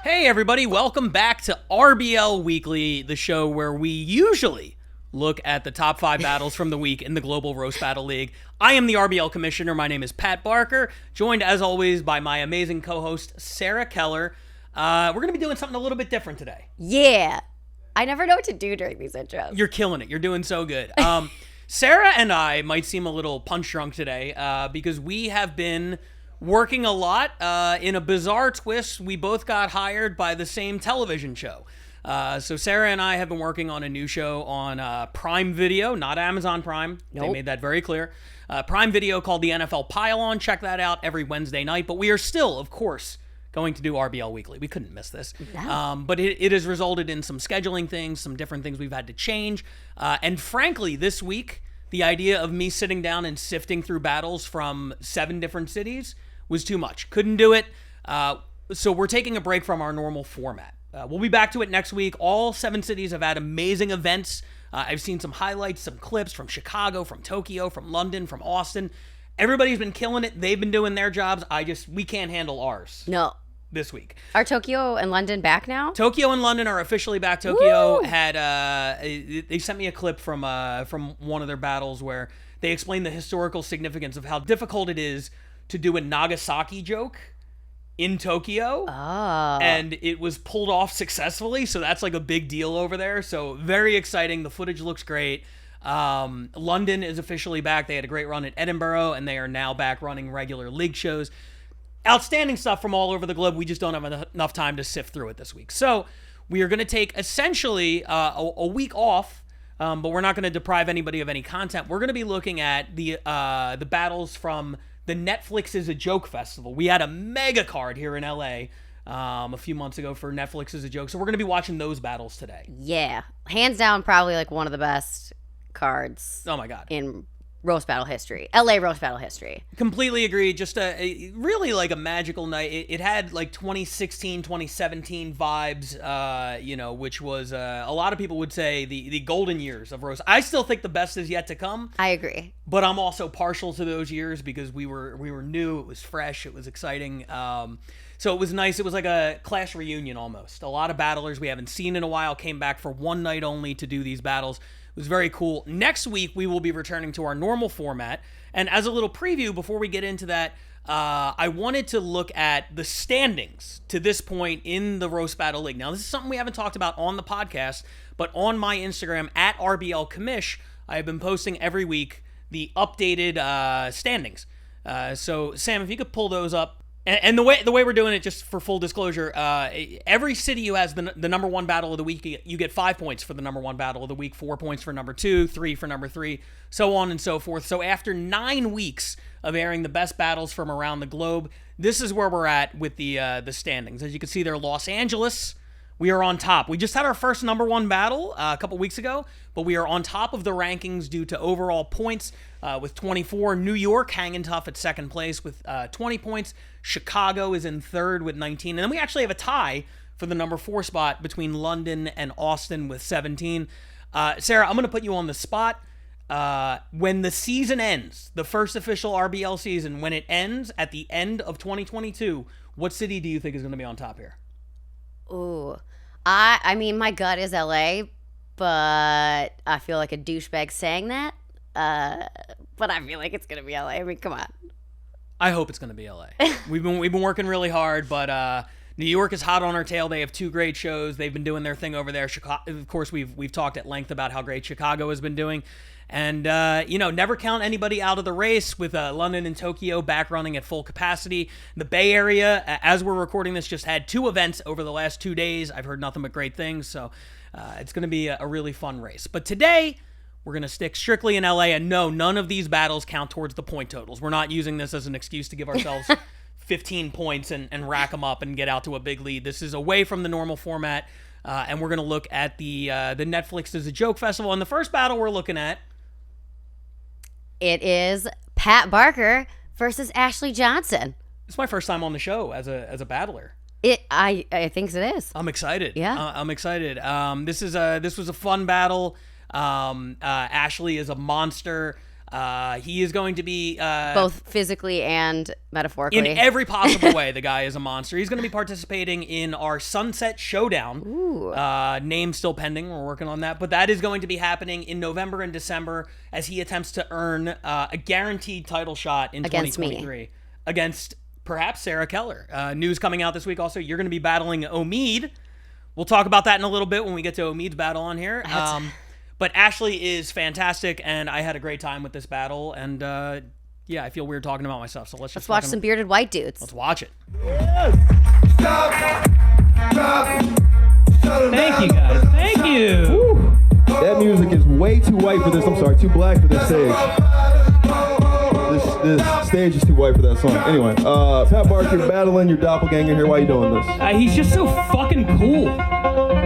Hey everybody, welcome back to RBL Weekly, the show where we usually look at the top 5 battles from the week in the Global Roast Battle League. I am the RBL Commissioner. My name is Pat Barker, joined as always by my amazing co-host, Sarah Keller. We're going to be doing something a little bit different today. Yeah. I never know what to do during these intros. You're killing it. You're doing so good. Sarah and I might seem a little punch drunk today because we have been working a lot. In a bizarre twist, we both got hired by the same television show. So Sarah and I have been working on a new show on Prime Video, not Amazon Prime. Nope. They made that very clear. Prime Video called the NFL Pile-On. Check that out every Wednesday night. But we are still, of course, going to do RBL Weekly. We couldn't miss this. No. But it has resulted in some scheduling things, some different things we've had to change. And frankly, this week, the idea of me sitting down and sifting through battles from 7 different cities was too much. Couldn't do it. So we're taking a break from our normal format. We'll be back to it next week. All 7 cities have had amazing events. I've seen some highlights, some clips from Chicago, from Tokyo, from London, from Austin. Everybody's been killing it. They've been doing their jobs. We can't handle ours. No. This week. Are Tokyo and London back now? Tokyo and London are officially back. Tokyo Woo! had they sent me a clip from one of their battles where they explained the historical significance of how difficult it is to do a Nagasaki joke in Tokyo. Oh. And it was pulled off successfully, so that's like a big deal over there. So very exciting. The footage looks great. London is officially back. They had a great run at Edinburgh, and they are now back running regular league shows. Outstanding stuff from all over the globe. We just don't have enough time to sift through it this week. So we are going to take essentially a week off, but we're not going to deprive anybody of any content. We're going to be looking at the battles from the Netflix is a Joke Festival. We had a mega card here in LA a few months ago for Netflix is a Joke. So we're going to be watching those battles today. Yeah. Hands down, probably like one of the best cards. Oh my God. In roast battle history. LA roast battle history. Completely agree. Just really like a magical night. It had like 2016, 2017 vibes, which was a lot of people would say the golden years of roast. I still think the best is yet to come. I agree. But I'm also partial to those years because we were new. It was fresh. It was exciting. So it was nice. It was like a class reunion almost. A lot of battlers we haven't seen in a while came back for one night only to do these battles. It was very cool. Next week, we will be returning to our normal format. And as a little preview, before we get into that, I wanted to look at the standings to this point in the Roast Battle League. Now, this is something we haven't talked about on the podcast, but on my Instagram, at RBL Commish, I have been posting every week the updated standings. So, Sam, if you could pull those up. And the way we're doing it, just for full disclosure, every city who has the number 1 battle of the week, you get 5 points for the number 1 battle of the week, 4 points for number 2, 3 for number 3, so on and so forth. So after 9 weeks of airing the best battles from around the globe, this is where we're at with the standings. As you can see there, Los Angeles, we are on top. We just had our first number 1 battle a couple weeks ago, but we are on top of the rankings due to overall points with 24. New York hanging tough at second place with 20 points. Chicago is in third with 19. And then we actually have a tie for the number 4 spot between London and Austin with 17. Sarah, I'm going to put you on the spot. When the season ends, the first official RBL season, when it ends at the end of 2022, what city do you think is going to be on top here? Ooh. I mean, my gut is LA, but I feel like a douchebag saying that. But I feel like it's going to be LA. I mean, come on. I hope it's going to be LA. We've been working really hard, but New York is hot on our tail. They have 2 great shows. They've been doing their thing over there. Chicago, of course, we've talked at length about how great Chicago has been doing. And, never count anybody out of the race with London and Tokyo back running at full capacity. The Bay Area, as we're recording this, just had 2 events over the last 2 days. I've heard nothing but great things, so it's going to be a really fun race. But today, we're going to stick strictly in LA, and no, none of these battles count towards the point totals. We're not using this as an excuse to give ourselves 15 points and rack them up and get out to a big lead. This is away from the normal format, and we're going to look at the Netflix is a Joke Festival. And the first battle we're looking at, it is Pat Barker versus Ashley Johnson. It's my first time on the show as a battler. I think it is. I'm excited. Yeah. I'm excited. This was a fun battle. Ashley is a monster. He is going to be both physically and metaphorically. in every possible way. The guy is a monster. He's going to be participating in our Sunset Showdown. Ooh. Name still pending. We're working on that. But that is going to be happening in November and December as he attempts to earn a guaranteed title shot in Against 2023. me. Against perhaps Sarah Keller. News coming out this week also. You're going to be battling Omid. We'll talk about that in a little bit when we get to Omid's battle on here. But Ashley is fantastic, and I had a great time with this battle. And yeah, I feel weird talking about myself, so let's watch some bearded white dudes. Let's watch it. Thank you, guys. Thank you. Woo. That music is way too white for this. I'm sorry, too black for this stage. This stage is too white for that song. Anyway, Pat Barker, battling your doppelganger here. Why are you doing this? He's just so fucking cool.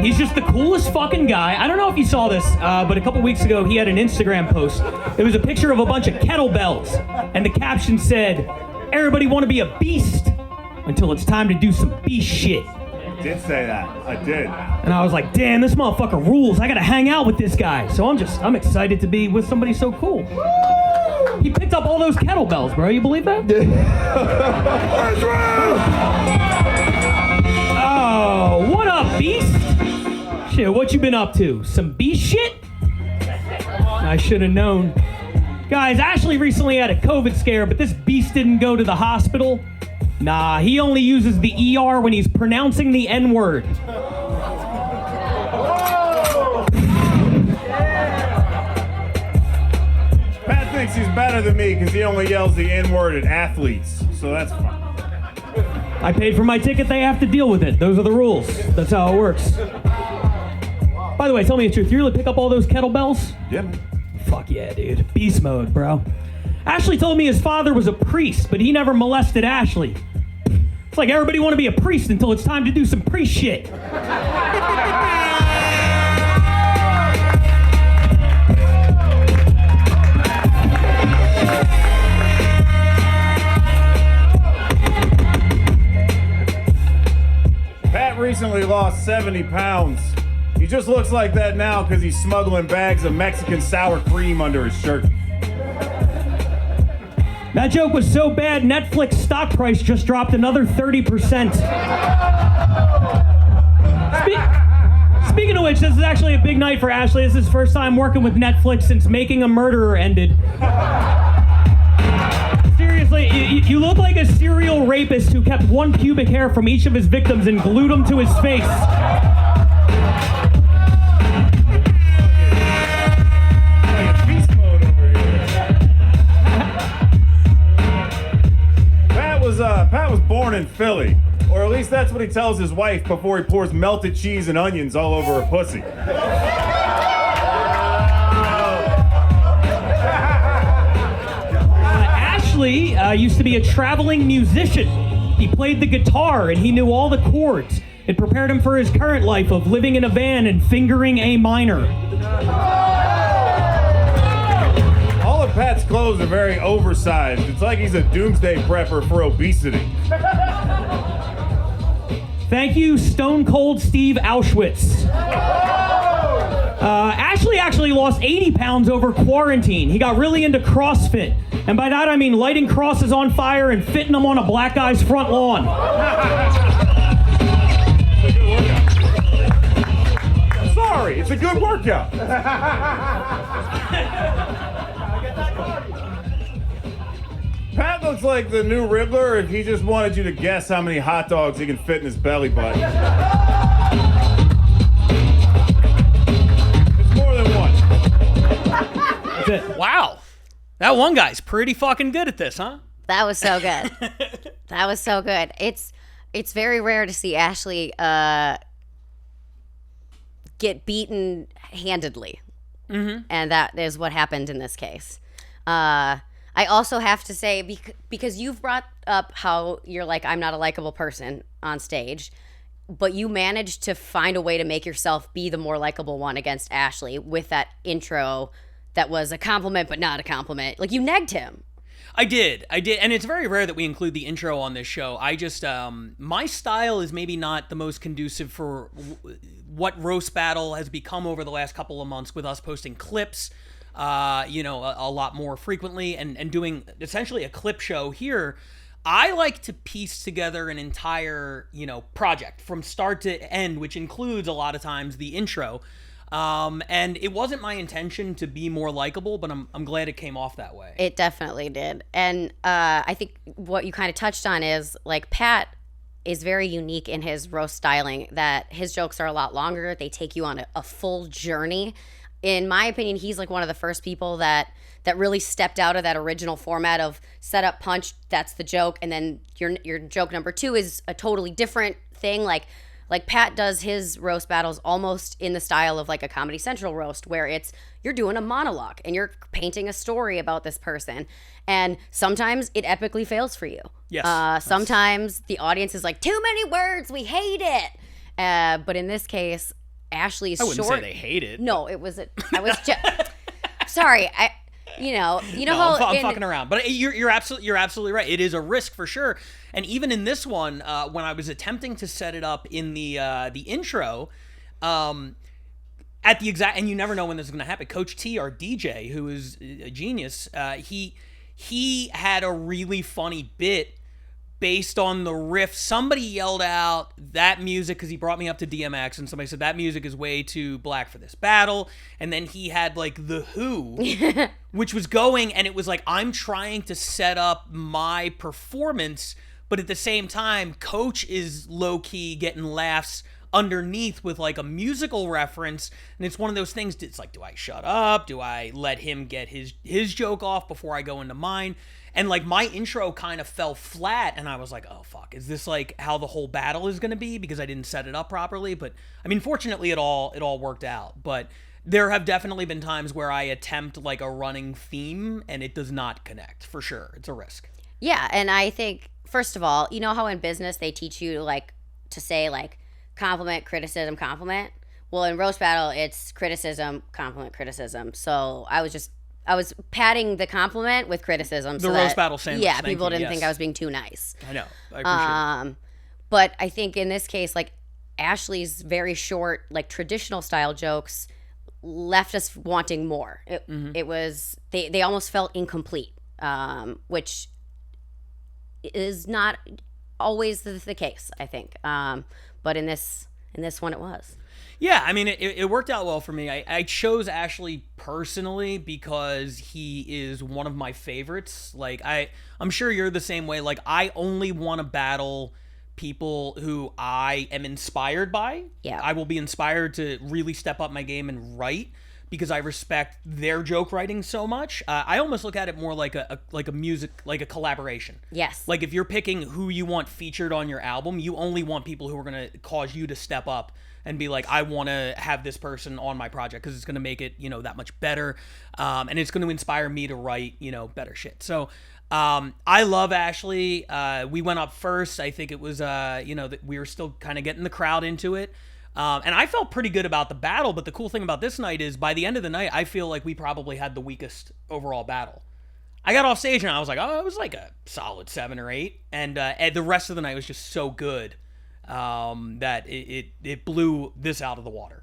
He's just the coolest fucking guy. I don't know if you saw this, but a couple weeks ago he had an Instagram post. It was a picture of a bunch of kettlebells, and the caption said, "Everybody want to be a beast until it's time to do some beast shit." I did say that. I did. And I was like, damn, this motherfucker rules. I gotta hang out with this guy. So I'm excited to be with somebody so cool. He picked up all those kettlebells, bro. You believe that? Oh, what up, beast? Shit, what you been up to? Some beast shit? I should have known. Guys, Ashley recently had a COVID scare, but this beast didn't go to the hospital. Nah, he only uses the ER when he's pronouncing the N-word. Pat thinks he's better than me because he only yells the N-word at athletes, so that's fine. I paid for my ticket, they have to deal with it. Those are the rules. That's how it works. By the way, tell me the truth. You really pick up all those kettlebells? Yeah. Fuck yeah, dude. Beast mode, bro. Ashley told me his father was a priest, but he never molested Ashley. It's like everybody want to be a priest until it's time to do some priest shit. Pat recently lost 70 pounds. He just looks like that now because he's smuggling bags of Mexican sour cream under his shirt. That joke was so bad, Netflix stock price just dropped another 30%. Speaking of which, this is actually a big night for Ashley. This is his first time working with Netflix since Making a Murderer ended. Seriously, you look like a serial rapist who kept one pubic hair from each of his victims and glued them to his face. Pat was born in Philly, or at least that's what he tells his wife before he pours melted cheese and onions all over her pussy. Ashley used to be a traveling musician. He played the guitar and he knew all the chords. It prepared him for his current life of living in a van and fingering A minor. All of Pat's clothes are very oversized. It's like he's a doomsday prepper for obesity. Thank you, Stone Cold Steve Auschwitz. Ashley actually lost 80 pounds over quarantine. He got really into CrossFit. And by that I mean lighting crosses on fire and fitting them on a black guy's front lawn. Sorry, it's a good workout. Pat looks like the new Riddler if he just wanted you to guess how many hot dogs he can fit in his belly button. It's more than one. That's it. Wow. That one guy's pretty fucking good at this, huh? That was so good. That was so good. It's very rare to see Ashley get beaten handedly. Mm-hmm. And that is what happened in this case. I also have to say, because you've brought up how you're like, I'm not a likable person on stage, but you managed to find a way to make yourself be the more likable one against Ashley with that intro that was a compliment but not a compliment. Like, you negged him. I did, and it's very rare that we include the intro on this show. I just, my style is maybe not the most conducive for what roast battle has become over the last couple of months with us posting clips a lot more frequently and doing essentially a clip show here, I like to piece together an entire, project from start to end, which includes a lot of times the intro. And it wasn't my intention to be more likable, but I'm glad it came off that way. It definitely did. And I think what you kind of touched on is, like, Pat is very unique in his roast styling, that his jokes are a lot longer. They take you on a full journey. In my opinion, he's like one of the first people that really stepped out of that original format of set up, punch, that's the joke, and then your joke number 2 is a totally different thing. Like Pat does his roast battles almost in the style of like a Comedy Central roast, where you're doing a monologue and you're painting a story about this person, and sometimes it epically fails for you. Yes. Sometimes the audience is like, too many words, we hate it. But in this case, Ashley's I wouldn't say they hate it. No, I was just sorry. How I'm fucking around, but you're absolutely right. It is a risk for sure. And even in this one, when I was attempting to set it up in the intro, at the exact, and you never know when this is going to happen. Coach T, our DJ, who is a genius, he had a really funny bit based on the riff. Somebody yelled out that music, because he brought me up to DMX, and somebody said that music is way too black for this battle. And then he had like The Who, which was going, and it was like, I'm trying to set up my performance, but at the same time, Coach is low-key getting laughs underneath with like a musical reference. And it's one of those things, it's like, do I shut up? Do I let him get his joke off before I go into mine? And like my intro kind of fell flat, and I was like, oh fuck, is this like how the whole battle is going to be, because I didn't set it up properly? But I mean, fortunately it all worked out. But there have definitely been times where I attempt like a running theme and it does not connect, for sure. It's a risk. Yeah, and I think, first of all, you know how in business they teach you like to say like compliment, criticism, compliment? Well, in roast battle, it's criticism, compliment, criticism. So I was padding the compliment with criticism. The roast battle sandwich. Yeah, people didn't think I was being too nice. I know. I appreciate it. But I think in this case, like, Ashley's very short, like, traditional style jokes left us wanting more. It was, they almost felt incomplete, which is not always the case, I think. But in this one, it was. Yeah, I mean, it worked out well for me. I chose Ashley personally because he is one of my favorites. Like, I'm sure you're the same way. Like, I only want to battle people who I am inspired by. Yeah. I will be inspired to really step up my game and write, because I respect their joke writing so much. I almost look at it more like a music, like a collaboration. Yes. Like, if you're picking who you want featured on your album, you only want people who are going to cause you to step up and be like, I want to have this person on my project because it's going to make it, that much better. And it's going to inspire me to write, better shit. So I love Ashley. We went up first. I think it was, that we were still kind of getting the crowd into it. And I felt pretty good about the battle. But the cool thing about this night is, by the end of the night, I feel like we probably had the weakest overall battle. I got off stage and I was like, oh, it was like a solid 7 or 8. And the rest of the night was just so good. That it blew this out of the water.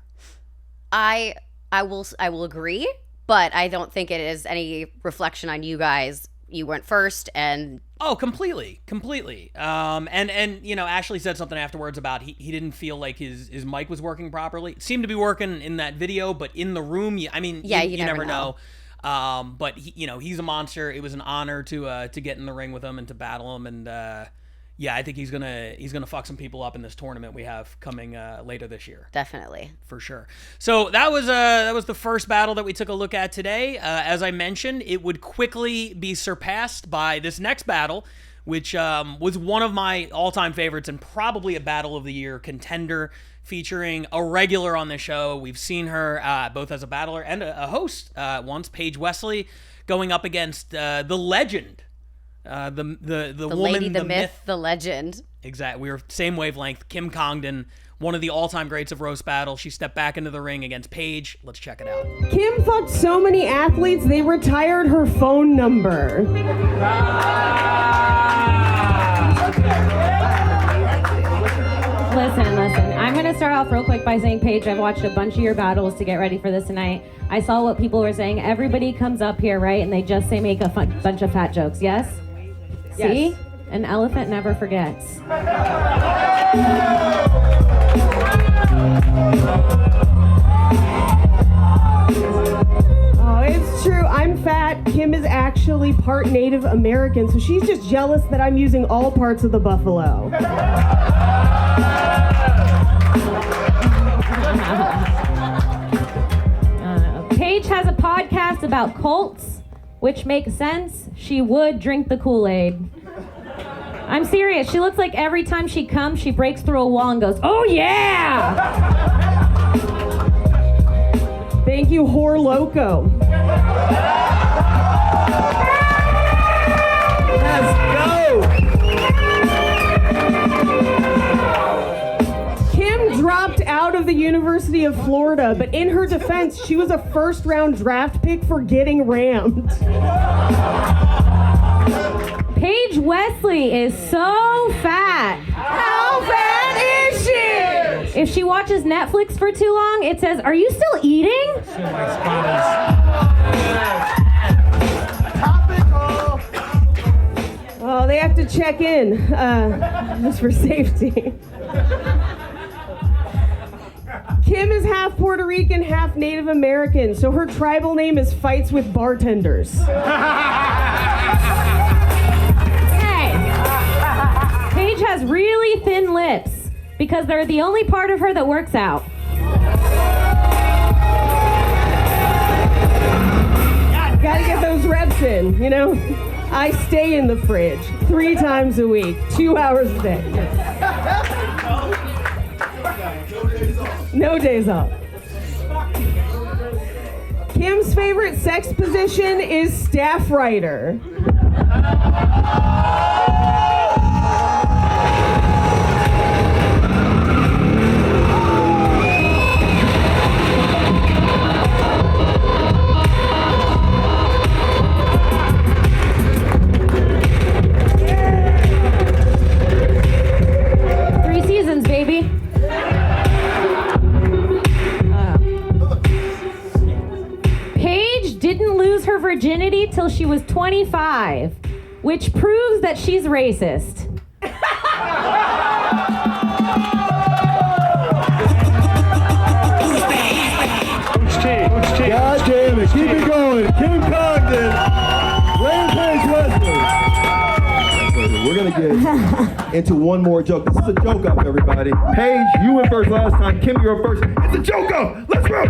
I will agree, but I don't think it is any reflection on you guys. You went first, and completely. And Ashley said something afterwards about he didn't feel like his mic was working properly. It seemed to be working in that video, but in the room, you never know. But he's a monster. It was an honor to get in the ring with him and to battle him, and yeah, I think he's gonna fuck some people up in this tournament we have coming later this year. Definitely, for sure. So that was the first battle that we took a look at today. As I mentioned, it would quickly be surpassed by this next battle, which was one of my all-time favorites and probably a battle of the year contender, featuring a regular on the show. We've seen her both as a battler and a host once, Paige Wesley, going up against the legend. The woman, lady, the myth, the legend. Exactly. We were same wavelength. Kim Congdon, one of the all-time greats of roast battle. She stepped back into the ring against Paige. Let's check it out. Kim fucked so many athletes, they retired her phone number. Listen. I'm going to start off real quick by saying, Paige, I've watched a bunch of your battles to get ready for this tonight. I saw what people were saying. Everybody comes up here, right? And they just say make a bunch of fat jokes. Yes? See? An elephant never forgets. Oh, it's true. I'm fat. Kim is actually part Native American, so she's just jealous that I'm using all parts of the buffalo. Paige has a podcast about cults, which makes sense. She would drink the Kool-Aid. I'm serious. She looks like every time she comes, she breaks through a wall and goes, "Oh yeah!" Thank you, whore loco. Let's go. Kim dropped out of the University of Florida, but in her defense, she was a first-round draft pick for getting rammed. Paige Wesley is so fat. How fat is she? If she watches Netflix for too long, it says, "Are you still eating?" Oh, they have to check in, just for safety. Kim is half Puerto Rican, half Native American, so her tribal name is Fights with Bartenders. Paige has really thin lips because they're the only part of her that works out. Gotta get those reps in, you know? I stay in the fridge 3 times a week, 2 hours a day. No days off. Kim's favorite sex position is staff writer. Baby. Paige didn't lose her virginity till she was 25, which proves that she's racist. God damn it. Keep it going. Kim Congdon. Paige Wesley. We're going to get into one more joke. This is a joke up, everybody. Paige, you went first last time. Kim, you're up first. It's a joke up. Let's go.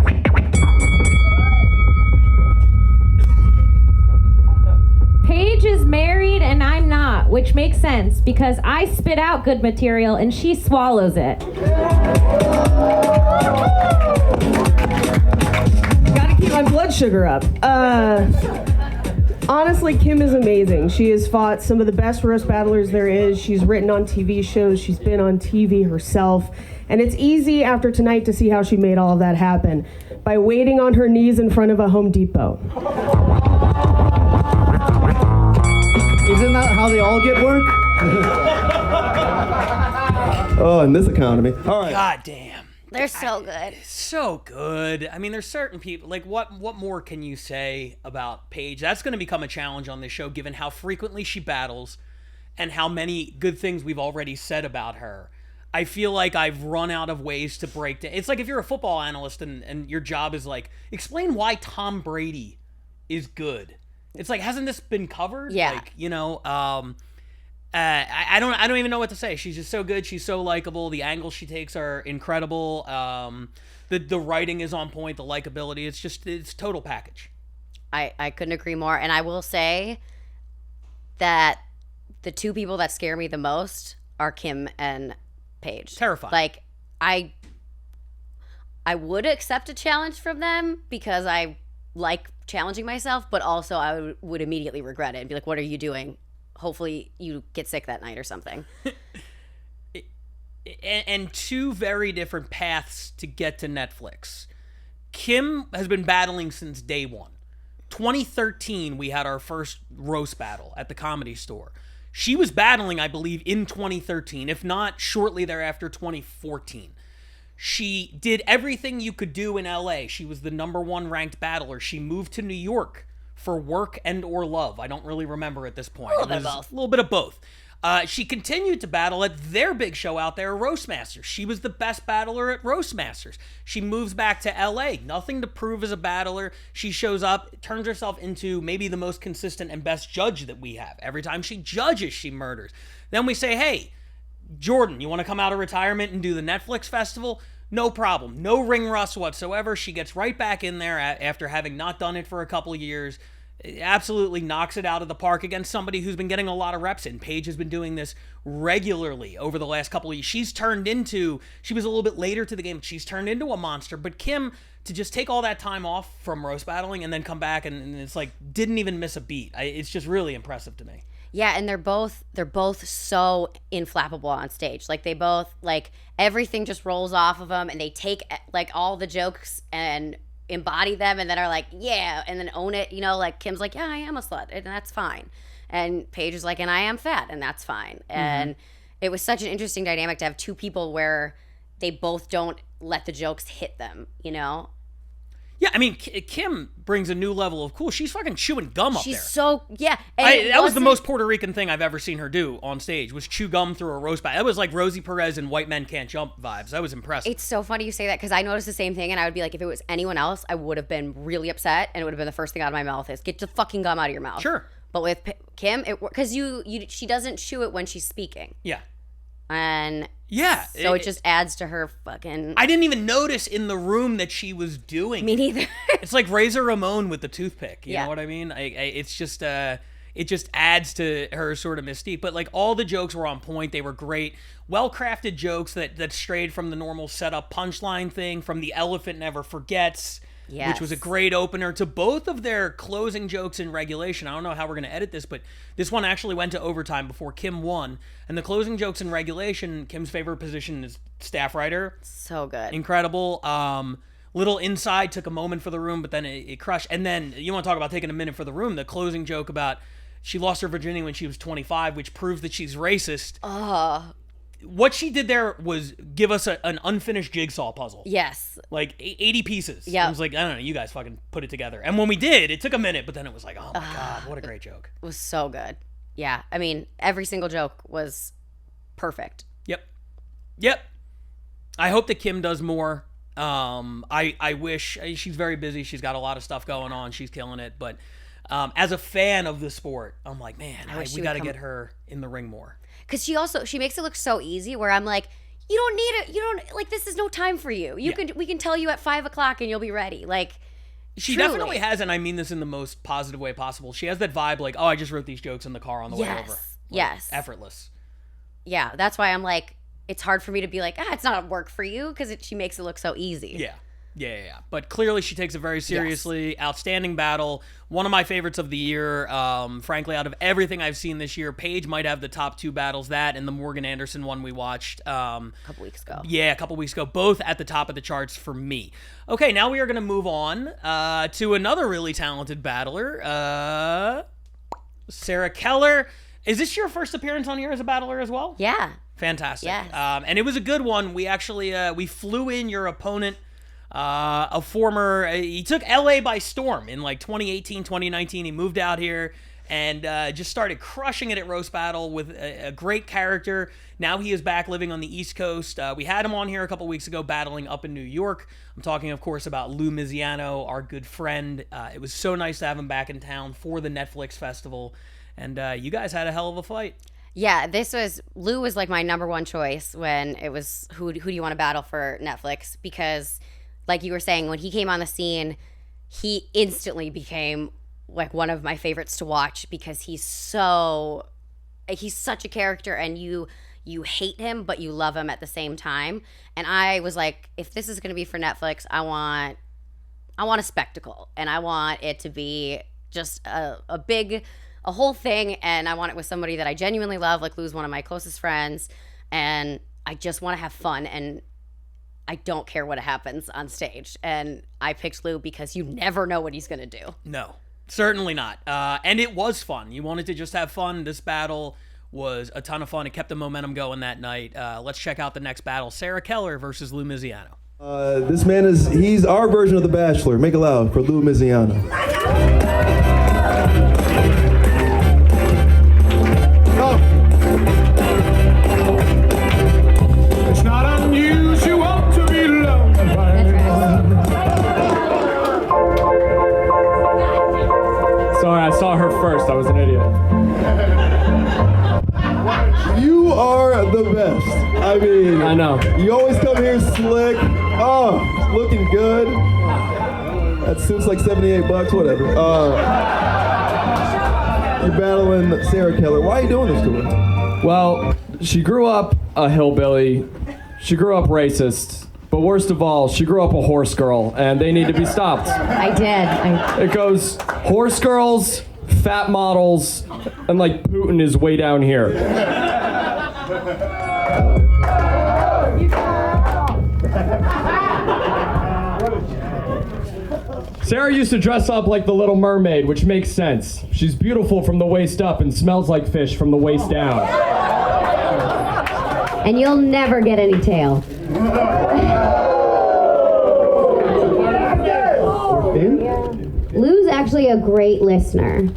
Paige is married and I'm not, which makes sense because I spit out good material and she swallows it. Gotta keep my blood sugar up. Honestly, Kim is amazing. She has fought some of the best roast battlers there is. She's written on TV shows. She's been on TV herself. And it's easy after tonight to see how she made all of that happen by waiting on her knees in front of a Home Depot. Isn't that how they all get work? Oh, in this economy. All right. God damn. They're so good. So good. I mean, there's certain people, like, what more can you say about Paige? That's going to become a challenge on this show, given how frequently she battles and how many good things we've already said about her. I feel like I've run out of ways to break down. It's like if you're a football analyst and your job is like, explain why Tom Brady is good. It's like, hasn't this been covered? Yeah. Like, you know, I don't even know what to say. She's just so good. She's so likable. The angles she takes are incredible. The writing is on point. The likability. It's total package. I couldn't agree more. And I will say that the two people that scare me the most are Kim and Paige. Terrifying. Like I would accept a challenge from them because I like challenging myself, but also I would immediately regret it and be like, what are you doing? Hopefully you get sick that night or something. And two very different paths to get to Netflix. Kim has been battling since day one. 2013, we had our first roast battle at the Comedy Store. She was battling, I believe, in 2013, if not shortly thereafter, 2014. She did everything you could do in LA. She was the #1 ranked battler. She moved to New York for work and or love. I don't really remember at this point. A little bit of both. A little bit of both. She continued to battle at their big show out there, RoastMasters. She was the best battler at RoastMasters. She moves back to LA. Nothing to prove as a battler. She shows up, turns herself into maybe the most consistent and best judge that we have. Every time she judges, she murders. Then we say, hey, Jordan, you want to come out of retirement and do the Netflix festival? No problem. No ring rust whatsoever. She gets right back in there after having not done it for a couple of years. Absolutely knocks it out of the park against somebody who's been getting a lot of reps in. Paige has been doing this regularly over the last couple of years. She was a little bit later to the game. She's turned into a monster. But Kim, to just take all that time off from roast battling and then come back and it's like didn't even miss a beat. It's just really impressive to me. Yeah, and they're both so inflappable on stage. Like they both everything just rolls off of them, and they take like all the jokes and embody them, and then are like, yeah, and then own it. You know, like Kim's like, yeah, I am a slut, and that's fine. And Paige is like, and I am fat, and that's fine. And it was such an interesting dynamic to have two people where they both don't let the jokes hit them. You know. Yeah, I mean, Kim brings a new level of cool. She's fucking chewing gum up there. She's so, yeah. That was the most Puerto Rican thing I've ever seen her do on stage, was chew gum through a roast battle. That was like Rosie Perez and White Men Can't Jump vibes. That was impressive. It's so funny you say that, because I noticed the same thing, and I would be like, if it was anyone else, I would have been really upset, and it would have been the first thing out of my mouth is, get the fucking gum out of your mouth. Sure. But with Kim, because she doesn't chew it when she's speaking. Yeah. And yeah, so it just adds to her fucking. I didn't even notice in the room that she was doing. Me neither. It's like Razor Ramon with the toothpick. You know what I mean? It's just it just adds to her sort of mystique. But like all the jokes were on point. They were great, well-crafted jokes that strayed from the normal setup punchline thing, from the elephant never forgets. Yes. Which was a great opener to both of their closing jokes in regulation. I don't know how we're going to edit this, but this one actually went to overtime before Kim won. And the closing jokes in regulation, Kim's favorite position is staff writer. So good. Incredible. Little inside, took a moment for the room, but then it crushed. And then, you want to talk about taking a minute for the room, the closing joke about she lost her virginity when she was 25, which proves that she's racist. What she did there was give us an unfinished jigsaw puzzle. Yes. Like 80 pieces. Yeah. I was like, I don't know, you guys fucking put it together. And when we did, it took a minute, but then it was like, oh my God, what a great joke. It was so good. Yeah. I mean, every single joke was perfect. Yep. I hope that Kim does more. I wish, she's very busy. She's got a lot of stuff going on. She's killing it. But as a fan of the sport, I'm like, man, we got to get her in the ring more. Because she makes it look so easy, where I'm like, you don't need it. You don't, like, this is no time for you. We can tell you at 5:00 and you'll be ready. Like, she truly. definitely has, and I mean this in the most positive way possible. She has that vibe like, oh, I just wrote these jokes in the car on the way over. Like, yes. Effortless. Yeah, that's why I'm like, it's hard for me to be like, it's not a work for you, because she makes it look so easy. Yeah. But clearly she takes it very seriously. Yes. Outstanding battle. One of my favorites of the year. Frankly, out of everything I've seen this year, Paige might have the top two battles, that and the Morgan Anderson one we watched a couple weeks ago. Yeah, a couple weeks ago. Both at the top of the charts for me. Okay, now we are going to move on to another really talented battler, Sarah Keller. Is this your first appearance on here as a battler as well? Yeah. Fantastic. Yes. And it was a good one. We actually we flew in your opponent. He took LA by storm in like 2018, 2019. He moved out here and just started crushing it at Roast Battle with a great character. Now he is back living on the East Coast. We had him on here a couple weeks ago battling up in New York. I'm talking, of course, about Lou Misiano, our good friend. It was so nice to have him back in town for the Netflix festival. And you guys had a hell of a fight. Yeah, Lou was like my number one choice when it was who do you want to battle for Netflix, because like you were saying, when he came on the scene, he instantly became like one of my favorites to watch, because he's such a character, and you hate him but you love him at the same time. And I was like, if this is going to be for Netflix, I want a spectacle, and I want it to be just a whole thing, and I want it with somebody that I genuinely love. Like, Lou's one of my closest friends, and I just want to have fun, and I don't care what happens on stage. And I picked Lou because you never know what he's going to do. No, certainly not. And it was fun. You wanted to just have fun. This battle was a ton of fun. It kept the momentum going that night. Let's check out the next battle. Sarah Keller versus Lou Misiano. This man he's our version of The Bachelor. Make it loud for Lou Misiano. It's not unusual to be loved by anyone. Sorry, I saw her first. I was an idiot. You are the best. I mean, I know. You always come here slick. Oh, looking good. That suit's like $78, whatever. You're battling Sarah Keller. Why are you doing this to her? Well, she grew up a hillbilly. She grew up racist. But worst of all, she grew up a horse girl, and they need to be stopped. I did. It goes horse girls, fat models, and like Putin is way down here. Sarah used to dress up like the Little Mermaid, which makes sense. She's beautiful from the waist up and smells like fish from the waist down. And you'll never get any tail. Lou's actually a great listener,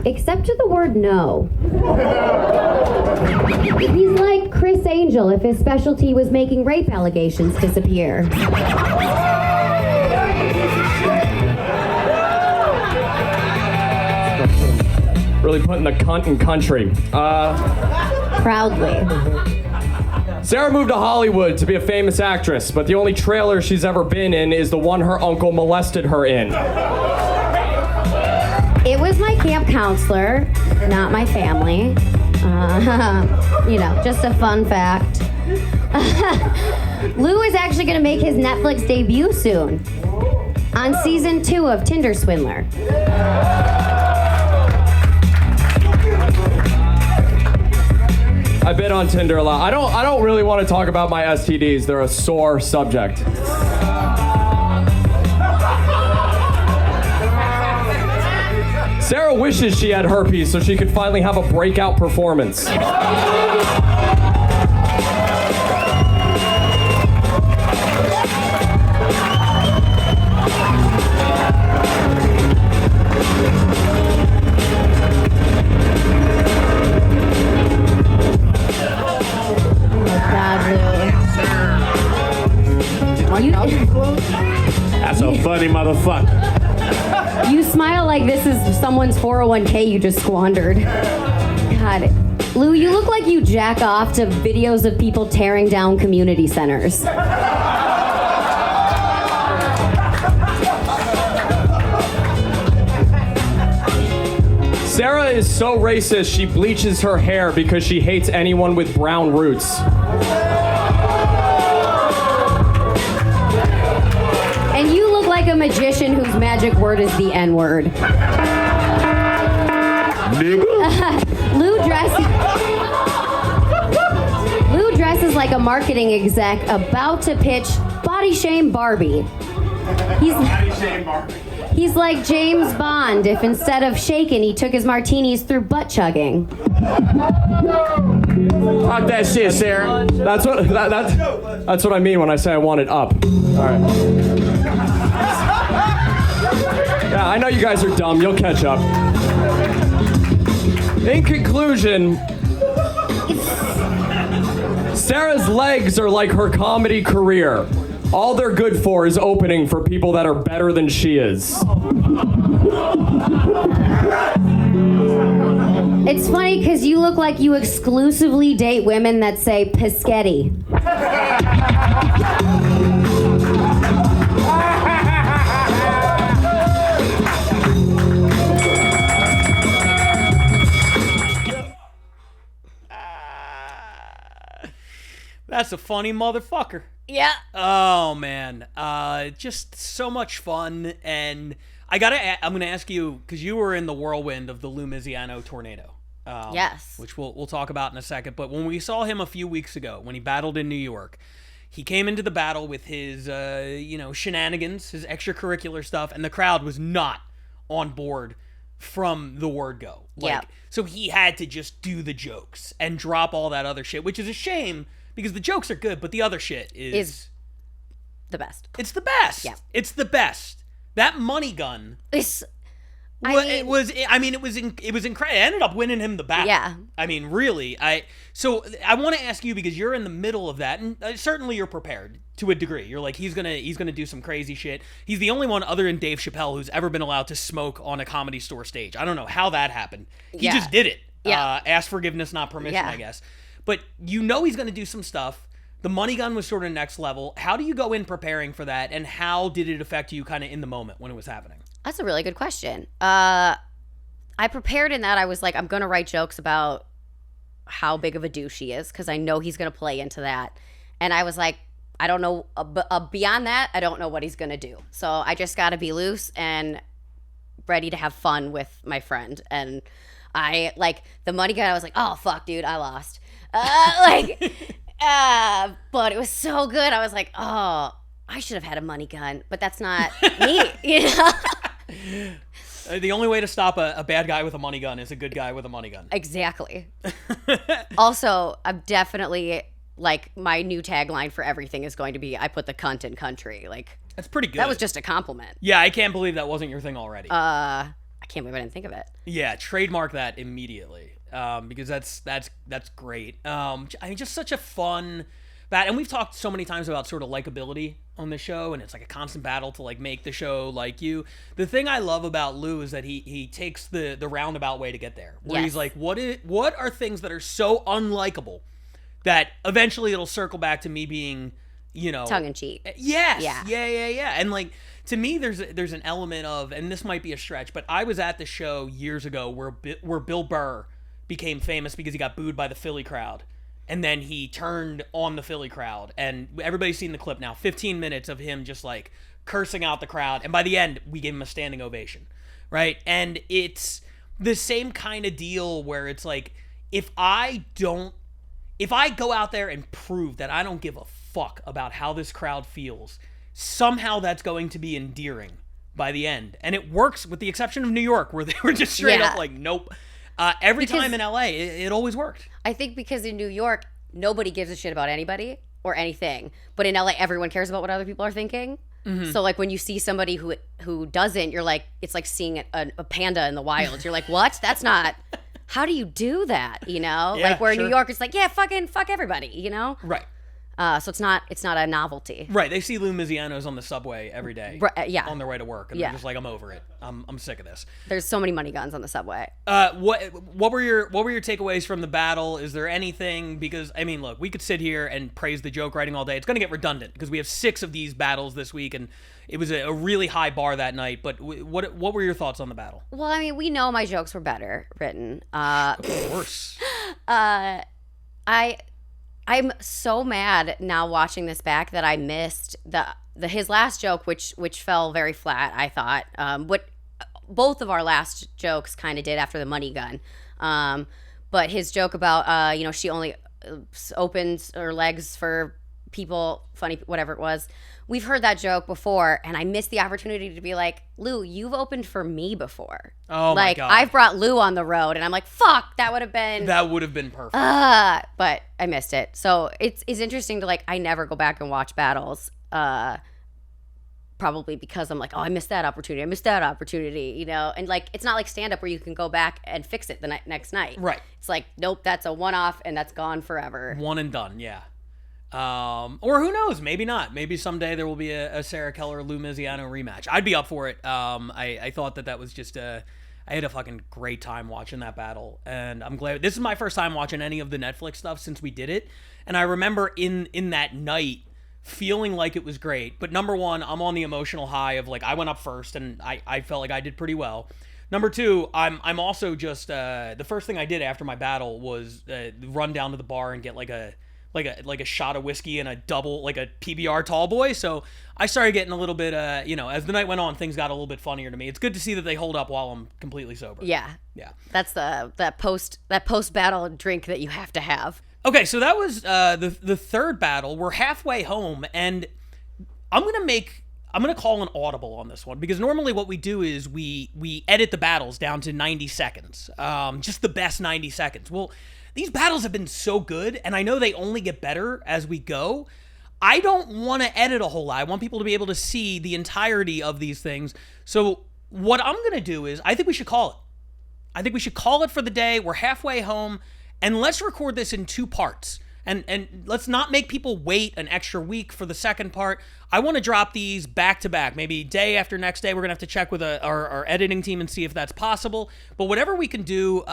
except to the word no. He's like Chris Angel if his specialty was making rape allegations disappear. Really putting the cunt in country. Proudly. Sarah moved to Hollywood to be a famous actress, but the only trailer she's ever been in is the one her uncle molested her in. It was my camp counselor, not my family. Just a fun fact. Lou is actually going to make his Netflix debut soon on season 2 of Tinder Swindler. I've been on Tinder a lot. I don't really want to talk about my STDs. They're a sore subject. Sarah wishes she had herpes so she could finally have a breakout performance. That's a funny motherfucker. You smile like this is someone's 401k you just squandered. God. Lou, you look like you jack off to videos of people tearing down community centers. Sarah is so racist she bleaches her hair because she hates anyone with brown roots. And you look like a magician whose magic word is the N-word. Lou dresses like a marketing exec about to pitch Body Shame Barbie. He's like James Bond if instead of shaking he took his martinis through butt chugging. Talk that shit, Sarah. That's what I mean when I say I want it up. All right. Yeah, I know you guys are dumb. You'll catch up. In conclusion, Sarah's legs are like her comedy career. All they're good for is opening for people that are better than she is. It's funny because you look like you exclusively date women that say Pischetti. That's a funny motherfucker. Yeah. Oh man, just so much fun, and I'm gonna ask you because you were in the whirlwind of the Lou Misiano tornado. Yes. Which we'll talk about in a second. But when we saw him a few weeks ago, when he battled in New York, he came into the battle with his shenanigans, his extracurricular stuff, and the crowd was not on board from the word go. Yeah. So he had to just do the jokes and drop all that other shit, which is a shame because the jokes are good, but the other shit is the best. It's the best. Yeah. It's the best. That money gun. It was incredible. It ended up winning him the battle. Yeah. I mean, really. So I want to ask you, because you're in the middle of that, and certainly you're prepared to a degree. You're like, he's gonna do some crazy shit. He's the only one other than Dave Chappelle who's ever been allowed to smoke on a Comedy Store stage. I don't know how that happened. He just did it. Yeah. Ask forgiveness, not permission, I guess. But he's gonna do some stuff. The money gun was sort of next level. How do you go in preparing for that, and how did it affect you kind of in the moment when it was happening? That's a really good question. I prepared in that I was like, I'm going to write jokes about how big of a douche he is because I know he's going to play into that. And I was like, I don't know. Beyond that, I don't know what he's going to do. So I just got to be loose and ready to have fun with my friend. And I, like, the money guy, I was like, oh, fuck, dude, I lost. But it was so good. I was like, oh, I should have had a money gun, but that's not me, you know? The only way to stop a bad guy with a money gun is a good guy with a money gun. Exactly. Also, I'm definitely, like, my new tagline for everything is going to be, I put the cunt in country. Like, that's pretty good. That was just a compliment. Yeah, I can't believe that wasn't your thing already. I can't believe I didn't think of it. Yeah, trademark that immediately. Because that's great. I mean, just such a fun bat. And we've talked so many times about sort of likability on the show, and it's like a constant battle to like make the show like you. The thing I love about Lou is that he takes the roundabout way to get there. Where he's like, what are things that are so unlikable that eventually it'll circle back to me being, you know, tongue in cheek. Yes. Yeah. And like, to me, there's an element of, and this might be a stretch, but I was at the show years ago where Bill Burr became famous because he got booed by the Philly crowd. And then he turned on the Philly crowd. And everybody's seen the clip now. 15 minutes of him just like cursing out the crowd. And by the end, we gave him a standing ovation. Right? And it's the same kind of deal where it's like, if I go out there and prove that I don't give a fuck about how this crowd feels, somehow that's going to be endearing by the end. And it works, with the exception of New York, where they were just straight up like, nope. Every time in LA, it always worked. I think because in New York, nobody gives a shit about anybody or anything. But in LA, everyone cares about what other people are thinking. Mm-hmm. So like when you see somebody who doesn't, you're like, it's like seeing a panda in the wild. You're like, what? That's not, how do you do that? You know? Yeah, like where sure. in New York, it's like, yeah, fuck everybody, you know? Right. So it's not a novelty. Right. They see Lou Misianos on the subway every day. Yeah. On their way to work. And they're just like, I'm over it. I'm sick of this. There's so many money guns on the subway. What were your takeaways from the battle? Is there anything, because I mean, look, we could sit here and praise the joke writing all day. It's going to get redundant because we have 6 of these battles this week, and it was a really high bar that night. But what were your thoughts on the battle? Well, I mean, we know my jokes were better written. Of course. I'm so mad now watching this back that I missed his last joke, which fell very flat, I thought. What both of our last jokes kind of did after the money gun. But his joke about, she only opens her legs for people, funny, whatever it was. We've heard that joke before, and I missed the opportunity to be like, Lou, you've opened for me before. Oh, my God. I've brought Lou on the road, and I'm like, fuck, that would have been perfect. But I missed it. So it's interesting to, like, I never go back and watch battles, probably because I'm like, oh, I missed that opportunity, you know? And, like, it's not like stand-up where you can go back and fix it the next night. Right. It's like, nope, that's a one-off, and that's gone forever. One and done, yeah. Or who knows? Maybe not. Maybe someday there will be a Sarah Keller Lou Misiano rematch. I'd be up for it. I thought that was just I had a fucking great time watching that battle, and I'm glad. This is my first time watching any of the Netflix stuff since we did it, and I remember in that night feeling like it was great. But number one, I'm on the emotional high of like I went up first, and I felt like I did pretty well. Number two, I'm also just the first thing I did after my battle was run down to the bar and get like a shot of whiskey and a double, like a PBR tall boy. So I started getting a little bit, as the night went on, things got a little bit funnier to me. It's good to see that they hold up while I'm completely sober. Yeah. That's that post battle drink that you have to have. Okay, so that was the third battle. We're halfway home, and I'm gonna make I'm going to call an audible on this one because normally what we do is we edit the battles down to 90 seconds, just the best 90 seconds. Well, these battles have been so good, and I know they only get better as we go. I don't want to edit a whole lot. I want people to be able to see the entirety of these things. So what I'm going to do is I think we should call it. I think we should call it for the day. We're halfway home, and let's record this in 2 parts. And let's not make people wait an extra week for the second part. I want to drop these back to back, maybe day after next day. We're going to have to check with our editing team and see if that's possible. But whatever we can do,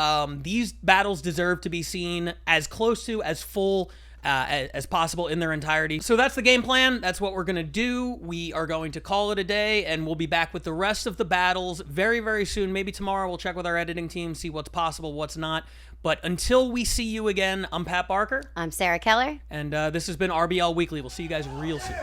these battles deserve to be seen as close to, as full as possible in their entirety. So that's the game plan. That's what we're going to do. We are going to call it a day, and we'll be back with the rest of the battles very, very soon. Maybe tomorrow we'll check with our editing team, see what's possible, what's not. But until we see you again, I'm Pat Barker. I'm Sarah Keller. And this has been RBL Weekly. We'll see you guys real soon.